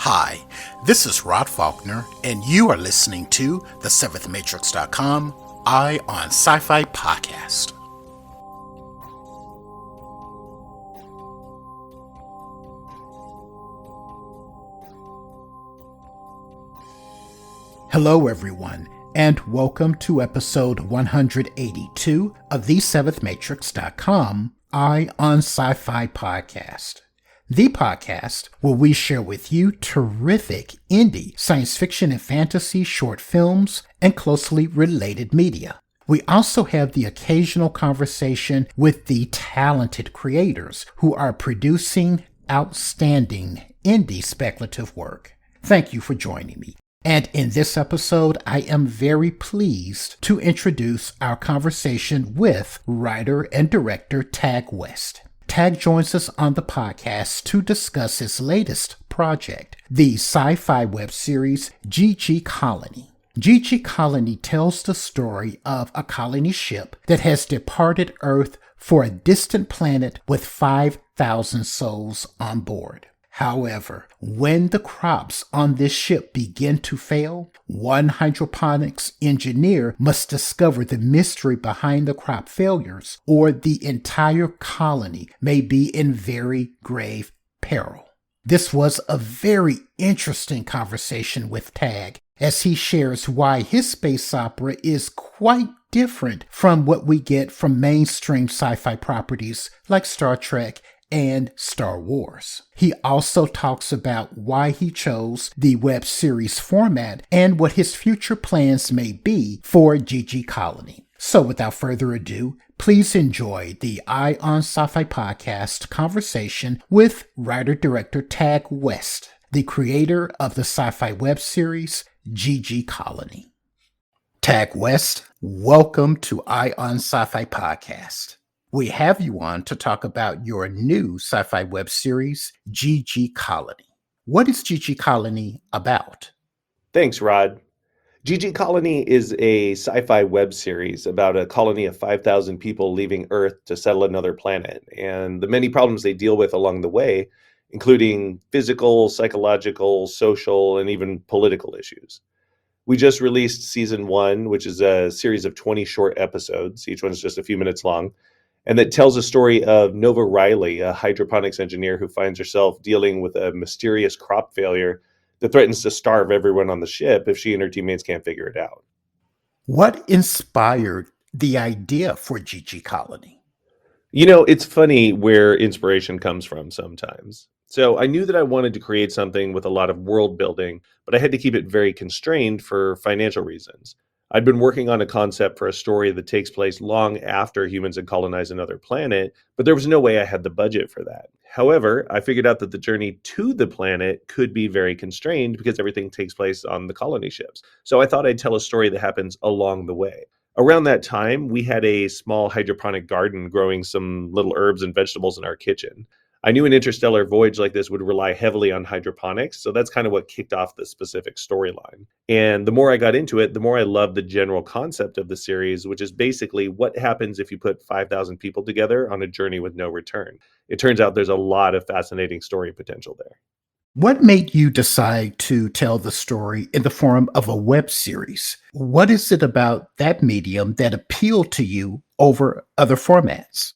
Hi, this is Rod Faulkner, and you are listening to the 7thmatrix.com Eye on Sci-Fi podcast. Hello, everyone, and welcome to episode 182 of the 7thmatrix.com Eye on Sci-Fi podcast. The podcast where we share with you terrific indie science fiction and fantasy short films and closely related media. We also have the occasional conversation with the talented creators who are producing outstanding indie speculative work. Thank you for joining me. And in this episode, I am very pleased to introduce our conversation with writer and director Tagg West. Tagg joins us on the podcast to discuss his latest project, the Sci-Fi web series JiJiColony. JiJiColony tells the story of a colony ship that has departed Earth for a distant planet with 5,000 souls on board. However, when the crops on this ship begin to fail, one hydroponics engineer must discover the mystery behind the crop failures, or the entire colony may be in very grave peril. This was a very interesting conversation with Tagg, as he shares why his space opera is quite different from what we get from mainstream sci-fi properties like Star Trek and Star Wars. He also talks about why he chose the web series format and what his future plans may be for JiJiColony. So without further ado, please enjoy the Eye on Sci-Fi podcast conversation with writer-director Tagg West, the creator of the sci-fi web series JiJiColony. Tagg West, welcome to Eye on Sci-Fi podcast. We have you on to talk about your new sci-fi web series, JiJiColony. What is JiJiColony about? Thanks, Rod. JiJiColony is a sci-fi web series about a colony of 5,000 people leaving Earth to settle another planet, and the many problems they deal with along the way, including physical, psychological, social, and even political issues. We just released season 1, which is a series of 20 short episodes. Each one's just a few minutes long. And that tells a story of Nova Riley, a hydroponics engineer who finds herself dealing with a mysterious crop failure that threatens to starve everyone on the ship if she and her teammates can't figure it out. What inspired the idea for JiJiColony? You know, it's funny where inspiration comes from sometimes. So I knew that I wanted to create something with a lot of world building, but I had to keep it very constrained for financial reasons. I'd been working on a concept for a story that takes place long after humans had colonized another planet, but there was no way I had the budget for that. However, I figured out that the journey to the planet could be very constrained because everything takes place on the colony ships. So I thought I'd tell a story that happens along the way. Around that time, we had a small hydroponic garden growing some little herbs and vegetables in our kitchen. I knew an interstellar voyage like this would rely heavily on hydroponics, so that's kind of what kicked off the specific storyline. And the more I got into it, the more I loved the general concept of the series, which is basically what happens if you put 5,000 people together on a journey with no return. It turns out there's a lot of fascinating story potential there. What made you decide to tell the story in the form of a web series? What is it about that medium that appealed to you over other formats?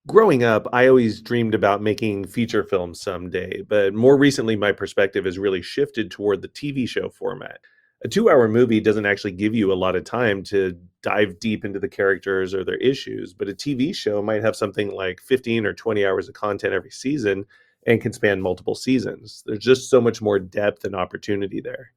Growing up, I always dreamed about making feature films someday, but more recently, my perspective has really shifted toward the TV show format. A 2-hour movie doesn't actually give you a lot of time to dive deep into the characters or their issues, but a TV show might have something like 15 or 20 hours of content every season and can span multiple seasons. There's just so much more depth and opportunity there.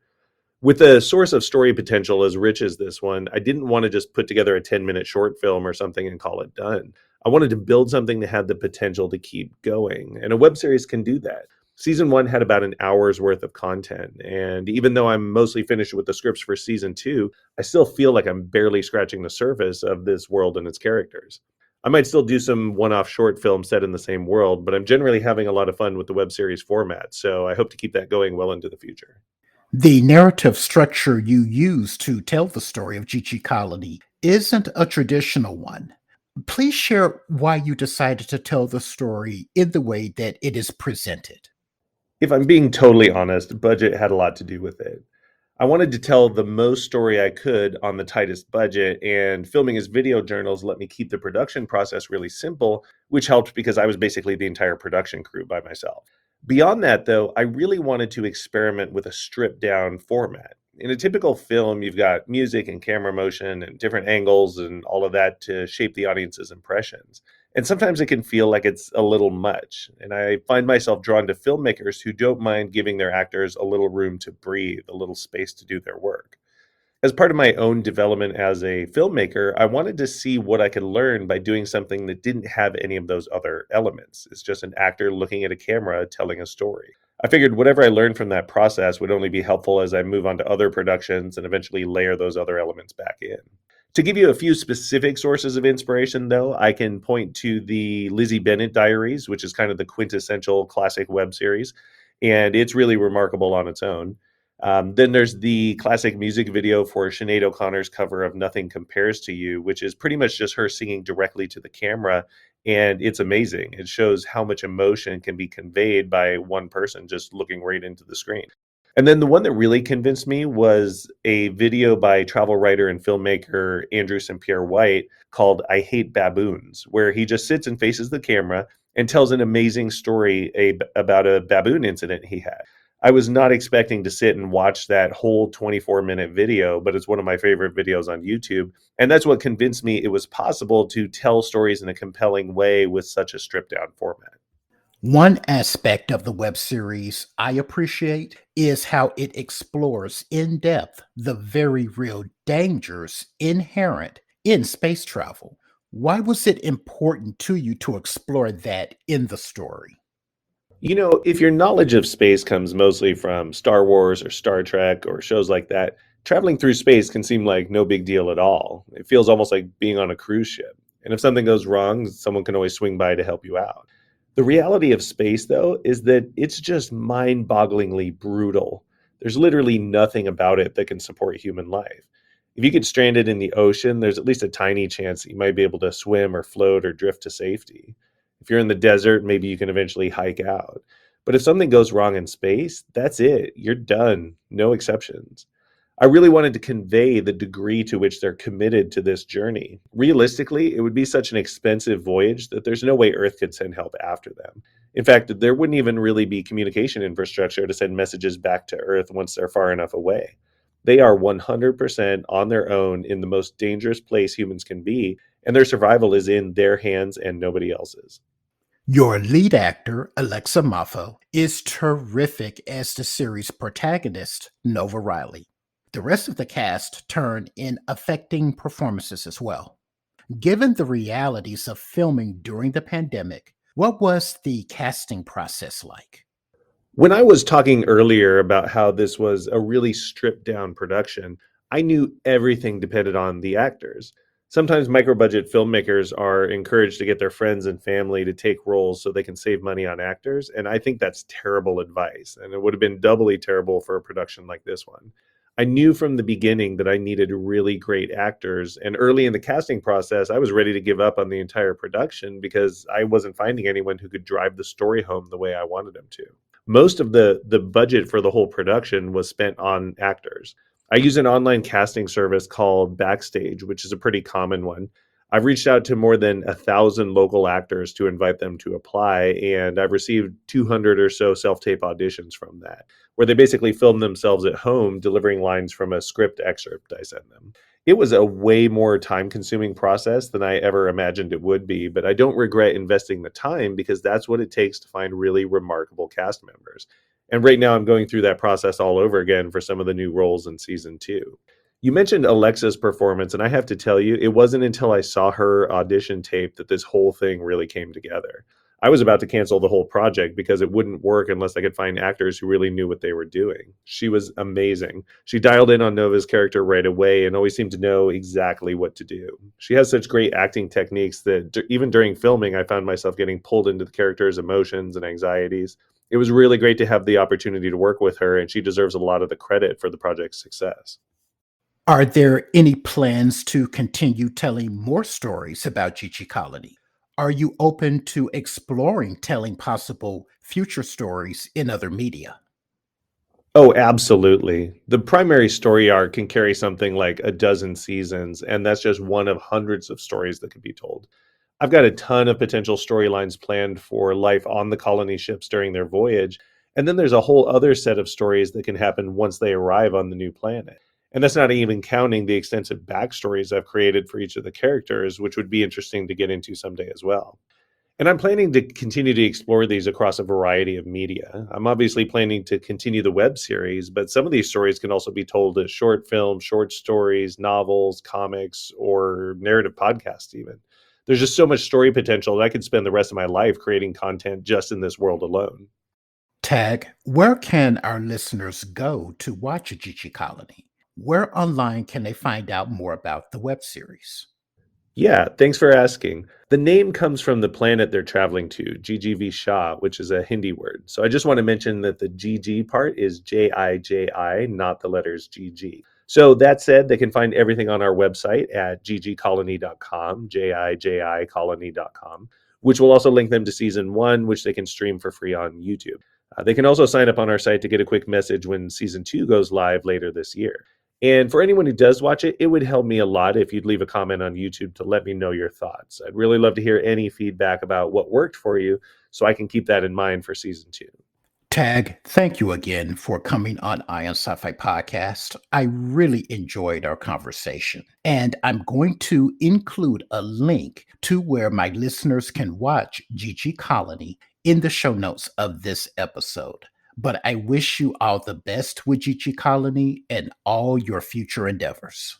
With a source of story potential as rich as this one, I didn't want to just put together a 10-minute short film or something and call it done. I wanted to build something that had the potential to keep going, and a web series can do that. Season 1 had about an hour's worth of content, and even though I'm mostly finished with the scripts for season 2, I still feel like I'm barely scratching the surface of this world and its characters. I might still do some one-off short films set in the same world, but I'm generally having a lot of fun with the web series format, so I hope to keep that going well into the future. The narrative structure you use to tell the story of JiJiColony isn't a traditional one. Please share why you decided to tell the story in the way that it is presented. If I'm being totally honest, budget had a lot to do with it. I wanted to tell the most story I could on the tightest budget, and filming as video journals let me keep the production process really simple, which helped because I was basically the entire production crew by myself. Beyond that, though, I really wanted to experiment with a stripped down format. In a typical film, you've got music and camera motion and different angles and all of that to shape the audience's impressions. And sometimes it can feel like it's a little much. And I find myself drawn to filmmakers who don't mind giving their actors a little room to breathe, a little space to do their work. As part of my own development as a filmmaker, I wanted to see what I could learn by doing something that didn't have any of those other elements. It's just an actor looking at a camera telling a story. I figured whatever I learned from that process would only be helpful as I move on to other productions and eventually layer those other elements back in. To give you a few specific sources of inspiration, though, I can point to the Lizzie Bennet Diaries, which is kind of the quintessential classic web series, and it's really remarkable on its own. Then there's the classic music video for Sinead O'Connor's cover of Nothing Compares to You, which is pretty much just her singing directly to the camera. And it's amazing. It shows how much emotion can be conveyed by one person just looking right into the screen. And then the one that really convinced me was a video by travel writer and filmmaker Andrew St. Pierre White called I Hate Baboons, where he just sits and faces the camera and tells an amazing story about a baboon incident he had. I was not expecting to sit and watch that whole 24-minute video, but it's one of my favorite videos on YouTube. And that's what convinced me it was possible to tell stories in a compelling way with such a stripped down format. One aspect of the web series I appreciate is how it explores in depth the very real dangers inherent in space travel. Why was it important to you to explore that in the story? If your knowledge of space comes mostly from Star Wars or Star Trek or shows like that, traveling through space can seem like no big deal at all. It feels almost like being on a cruise ship. And if something goes wrong, someone can always swing by to help you out. The reality of space, though, is that it's just mind bogglingly brutal. There's literally nothing about it that can support human life. If you get stranded in the ocean, there's at least a tiny chance that you might be able to swim or float or drift to safety. If you're in the desert, maybe you can eventually hike out. But if something goes wrong in space, that's it. You're done. No exceptions. I really wanted to convey the degree to which they're committed to this journey. Realistically, it would be such an expensive voyage that there's no way Earth could send help after them. In fact, there wouldn't even really be communication infrastructure to send messages back to Earth once they're far enough away. They are 100% on their own in the most dangerous place humans can be, and their survival is in their hands and nobody else's. Your lead actor, Alexa Moffo, is terrific as the series protagonist, Nova Riley. The rest of the cast turn in affecting performances as well. Given the realities of filming during the pandemic, what was the casting process like? When I was talking earlier about how this was a really stripped down production, I knew everything depended on the actors. Sometimes micro budget filmmakers are encouraged to get their friends and family to take roles so they can save money on actors, and I think that's terrible advice, and it would have been doubly terrible for a production like this one. I knew from the beginning that I needed really great actors, and early in the casting process, I was ready to give up on the entire production because I wasn't finding anyone who could drive the story home the way I wanted them to. Most of the budget for the whole production was spent on actors. I use an online casting service called Backstage, which is a pretty common one. I've reached out to more than 1,000 local actors to invite them to apply, and I've received 200 or so self-tape auditions from that, where they basically film themselves at home delivering lines from a script excerpt I send them. It was a way more time-consuming process than I ever imagined it would be, but I don't regret investing the time because that's what it takes to find really remarkable cast members. And right now I'm going through that process all over again for some of the new roles in season 2. You mentioned Alexa's performance, and I have to tell you, it wasn't until I saw her audition tape that this whole thing really came together. I was about to cancel the whole project because it wouldn't work unless I could find actors who really knew what they were doing. She was amazing. She dialed in on Nova's character right away and always seemed to know exactly what to do. She has such great acting techniques that even during filming, I found myself getting pulled into the character's emotions and anxieties. It was really great to have the opportunity to work with her, and she deserves a lot of the credit for the project's success. Are there any plans to continue telling more stories about JiJiColony? Are you open to exploring telling possible future stories in other media? Oh, absolutely. The primary story arc can carry something like a dozen seasons, and that's just one of hundreds of stories that can be told. I've got a ton of potential storylines planned for life on the colony ships during their voyage, and then there's a whole other set of stories that can happen once they arrive on the new planet. And that's not even counting the extensive backstories I've created for each of the characters, which would be interesting to get into someday as well. And I'm planning to continue to explore these across a variety of media. I'm obviously planning to continue the web series, but some of these stories can also be told as short films, short stories, novels, comics, or narrative podcasts, even. There's just so much story potential that I could spend the rest of my life creating content just in this world alone. Tag, where can our listeners go to watch JiJiColony? Where online can they find out more about the web series? Yeah, thanks for asking. The name comes from the planet they're traveling to, GGV Shah, which is a Hindi word. So I just want to mention that the GG part is JIJI, not the letters GG. So that said, they can find everything on our website at JiJiColony.com, JIJIcolony.com, which will also link them to season one, which they can stream for free on YouTube. They can also sign up on our site to get a quick message when season two goes live later this year. And for anyone who does watch it, it would help me a lot if you'd leave a comment on YouTube to let me know your thoughts. I'd really love to hear any feedback about what worked for you so I can keep that in mind for season two. Tag, thank you again for coming on Eye on Sci-Fi Podcast. I really enjoyed our conversation, and I'm going to include a link to where my listeners can watch JiJiColony in the show notes of this episode. But I wish you all the best with JiJiColony and all your future endeavors.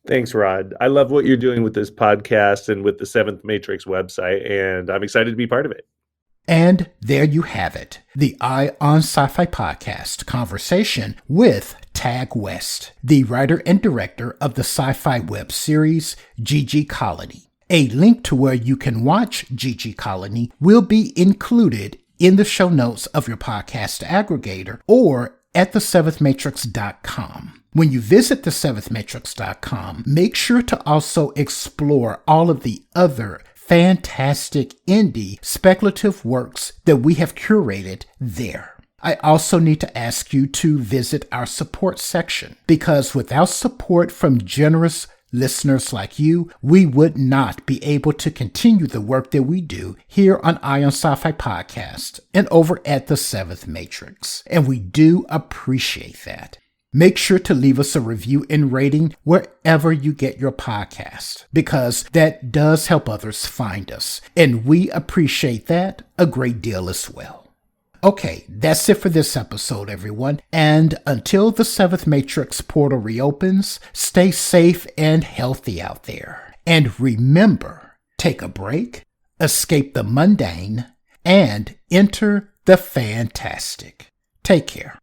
Thanks, Rod. I love what you're doing with this podcast and with the Seventh Matrix website, and I'm excited to be part of it. And there you have it, the Eye on Sci-Fi Podcast conversation with Tagg West, the writer and director of the sci-fi web series JiJiColony. A link to where you can watch JiJiColony will be included in the show notes of your podcast aggregator or at the7thmatrix.com. When you visit the7thmatrix.com, make sure to also explore all of the other fantastic indie speculative works that we have curated there. I also need to ask you to visit our support section, because without support from generous listeners like you, we would not be able to continue the work that we do here on Eye on Sci-Fi Podcast and over at the Seventh Matrix. And we do appreciate that. Make sure to leave us a review and rating wherever you get your podcast, because that does help others find us. And we appreciate that a great deal as well. Okay, that's it for this episode, everyone. And until the Seventh Matrix portal reopens, stay safe and healthy out there. And remember, take a break, escape the mundane, and enter the fantastic. Take care.